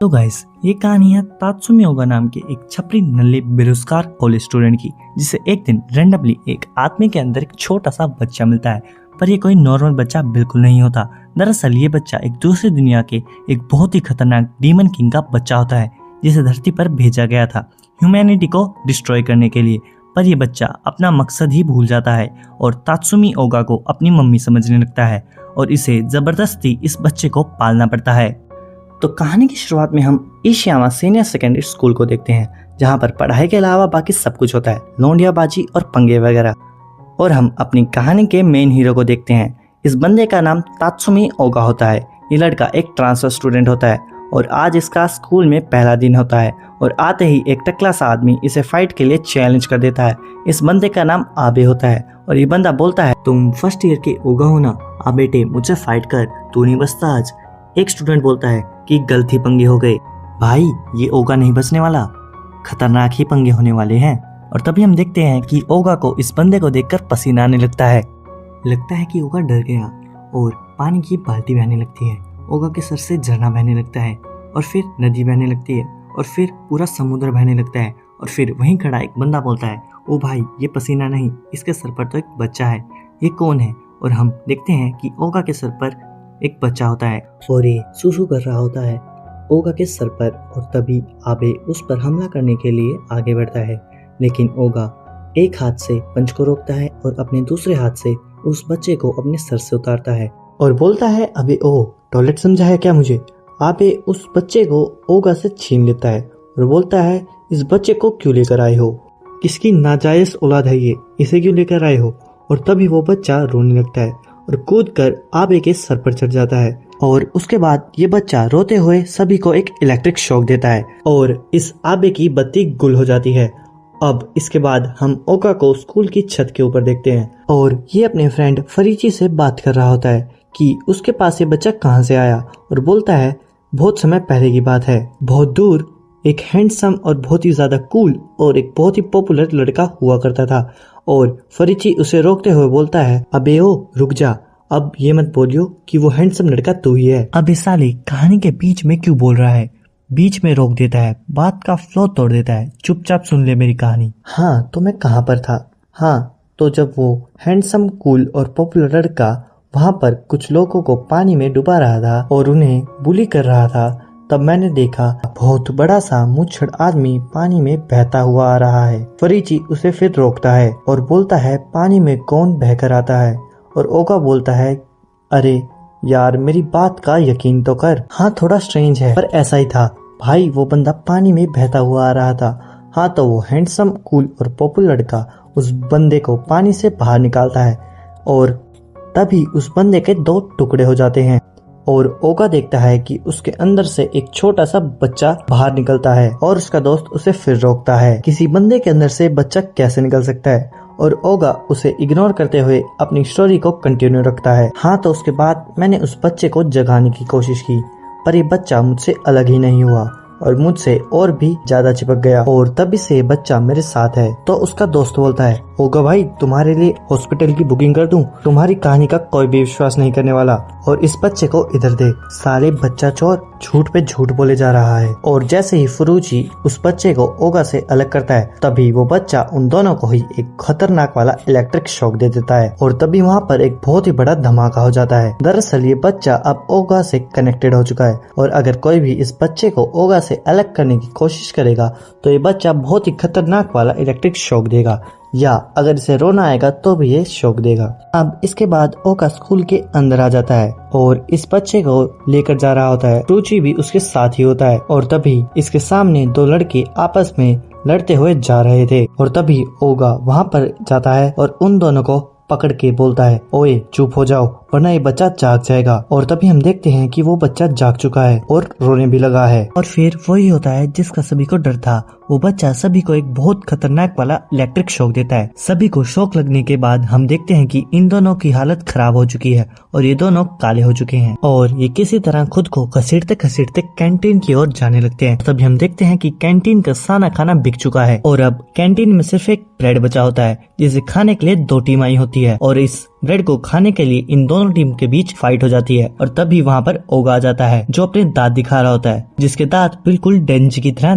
तो गाइस, ये कहानी है तात्सुमी ओगा नाम के एक छपरी नल्ले बेरोजगार कॉलेज स्टूडेंट की, जिसे एक दिन रैंडमली एक आदमी के अंदर एक छोटा सा बच्चा मिलता है। पर ये कोई नॉर्मल बच्चा बिल्कुल नहीं होता। दरअसल ये बच्चा एक दूसरी दुनिया के एक बहुत ही खतरनाक डीमन किंग का बच्चा होता है, जिसे धरती पर भेजा गया था ह्यूमैनिटी को डिस्ट्रॉय करने के लिए। पर यह बच्चा अपना मकसद ही भूल जाता है और तात्सुमी ओगा को अपनी मम्मी समझने लगता है और इसे जबरदस्ती इस बच्चे को पालना पड़ता है। तो कहानी की शुरुआत में हम इशियामा सीनियर सेकेंडरी स्कूल को देखते हैं, जहां पर पढ़ाई के अलावा बाकी सब कुछ होता है, लौंडियाबाजी और पंगे वगैरह। और हम अपनी कहानी के मेन हीरो को देखते हैं। इस बंदे का नाम तात्सुमी ओगा होता है। ये लड़का एक ट्रांसफर स्टूडेंट होता है और आज इसका स्कूल में पहला दिन होता है। और आते ही एक टकला सा आदमी इसे फाइट के लिए चैलेंज कर देता है। इस बंदे का नाम आबे होता है और ये बंदा बोलता है, तुम फर्स्ट ईयर के ओगा हो ना, आ बेटे मुझसे फाइट कर, तू नहीं बचता आज। एक स्टूडेंट बोलता है कि गलती पंगे हो गए भाई, ये ओगा नहीं बचने वाला, खतरनाक ही पंगे होने वाले हैं। और तभी हम देखते हैं कि ओगा को इस बंदे को देखकर पसीना आने लगता है कि ओगा डर गया और पानी की बाल्टी बहने लगती है। ओगा के सर से झरना बहने लगता है और फिर नदी बहने लगती है और फिर पूरा समुद्र बहने लगता है। और फिर वहीं खड़ा एक बंदा बोलता है, ओ भाई ये पसीना नहीं, इसके सर पर तो एक बच्चा है, ये कौन है? और हम देखते हैं कि ओगा के सर पर एक बच्चा होता है और ये सुसु कर रहा होता है ओगा के सर पर। और तभी आबे उस पर हमला करने के लिए आगे बढ़ता है, लेकिन ओगा एक हाथ से पंच को रोकता है और अपने दूसरे हाथ से उस बच्चे को अपने सर से उतारता है और बोलता है, अबे ओ टॉयलेट समझा है क्या मुझे? आबे उस बच्चे को ओगा से छीन लेता है और बोलता है, इस बच्चे को क्यों लेकर आए हो? किसकी नाजायज औलाद है ये, इसे क्यों लेकर आए हो? और तभी वो बच्चा रोने लगता है और कूदकर आबे के सर पर चढ़ जाता है। और उसके बाद ये बच्चा रोते हुए सभी को एक इलेक्ट्रिक शॉक देता है और इस आबे की बत्ती गुल हो जाती है। अब इसके बाद हम ओगा को स्कूल की छत के ऊपर देखते हैं और ये अपने फ्रेंड फरीची से बात कर रहा होता है कि उसके पास ये बच्चा कहाँ से आया। और बोलता है, बहुत समय पहले की बात है, बहुत दूर एक हैंडसम और बहुत ही ज्यादा कूल और एक बहुत ही पॉपुलर लड़का हुआ करता था। और फरीची उसे रोकते हुए बोलता है, अबे ओ रुक जा, अब ये मत बोलियो कि वो हैंडसम लड़का तू ही है। अब इस साले कहानी के बीच में क्यों बोल रहा है? बीच में रोक देता है, बात का फ्लो तोड़ देता है, चुपचाप सुन ले मेरी कहानी। हाँ तो मैं कहाँ पर था? हाँ तो जब वो हैंडसम कूल और पॉपुलर लड़का वहाँ पर कुछ लोगों को पानी में डुबा रहा था और उन्हें बुली कर रहा था, तब मैंने देखा बहुत बड़ा सा मुच्छड़ आदमी पानी में बहता हुआ आ रहा है। फरीची उसे फिर रोकता है और बोलता है, पानी में कौन बहकर आता है? और ओगा बोलता है, अरे यार मेरी बात का यकीन तो कर। हाँ थोड़ा स्ट्रेंज है पर ऐसा ही था भाई, वो बंदा पानी में बहता हुआ आ रहा था। हाँ तो वो हैंडसम कूल और पॉपुलर लड़का उस बंदे को पानी से बाहर निकालता है और तभी उस बंदे के दो टुकड़े हो जाते हैं। और ओगा देखता है कि उसके अंदर से एक छोटा सा बच्चा बाहर निकलता है और उसका दोस्त उसे फिर रोकता है, किसी बंदे के अंदर से बच्चा कैसे निकल सकता है? और ओगा उसे इग्नोर करते हुए अपनी स्टोरी को कंटिन्यू रखता है। हाँ तो उसके बाद मैंने उस बच्चे को जगाने की कोशिश की, पर ये बच्चा मुझसे अलग ही नहीं हुआ और मुझसे और भी ज्यादा चिपक गया और तभी से बच्चा मेरे साथ है। तो उसका दोस्त बोलता है, ओगा भाई तुम्हारे लिए हॉस्पिटल की बुकिंग कर दूं? तुम्हारी कहानी का कोई भी विश्वास नहीं करने वाला और इस बच्चे को इधर दे। साले बच्चा चोर झूठ पे झूठ बोले जा रहा है। और जैसे ही फुरुची उस बच्चे को ओगा से अलग करता है, तभी वो बच्चा उन दोनों को ही एक खतरनाक वाला इलेक्ट्रिक शॉक दे देता है और तभी वहाँ पर एक बहुत ही बड़ा धमाका हो जाता है। दरअसल ये बच्चा अब ओगा से कनेक्टेड हो चुका है और अगर कोई भी इस बच्चे को ओगा से अलग करने की कोशिश करेगा तो ये बच्चा बहुत ही खतरनाक वाला इलेक्ट्रिक शॉक देगा, या अगर इसे रोना आएगा तो भी ये शॉक देगा। अब इसके बाद ओगा स्कूल के अंदर आ जाता है और इस बच्चे को लेकर जा रहा होता है। रुचि भी उसके साथ ही होता है और तभी इसके सामने दो लड़के आपस में लड़ते हुए जा रहे थे और तभी ओगा वहाँ पर जाता है और उन दोनों को पकड़ के बोलता है, ओए चुप हो जाओ वरना ये बच्चा जाग जाएगा। और तभी हम देखते हैं कि वो बच्चा जाग चुका है और रोने भी लगा है। और फिर वही होता है जिसका सभी को डर था, वो बच्चा सभी को एक बहुत खतरनाक वाला इलेक्ट्रिक शॉक देता है। सभी को शॉक लगने के बाद हम देखते हैं कि इन दोनों की हालत खराब हो चुकी है और ये दोनों काले हो चुके हैं और ये किसी तरह खुद को घसीटते घसीटते कैंटीन की ओर जाने लगते हैं। तभी हम देखते हैं कि कैंटीन का सारा खाना बिक चुका है और अब कैंटीन में सिर्फ एक ब्रेड बचा होता है जिसे खाने के लिए दो टीम आई होती है और इस ब्रेड को खाने के लिए इन दोनों टीम के बीच फाइट हो जाती है और तभी वहाँ पर ओगा आ जाता है जो अपने दांत दिखा रहा होता है, जिसके दांत बिल्कुल डेंजी की तरह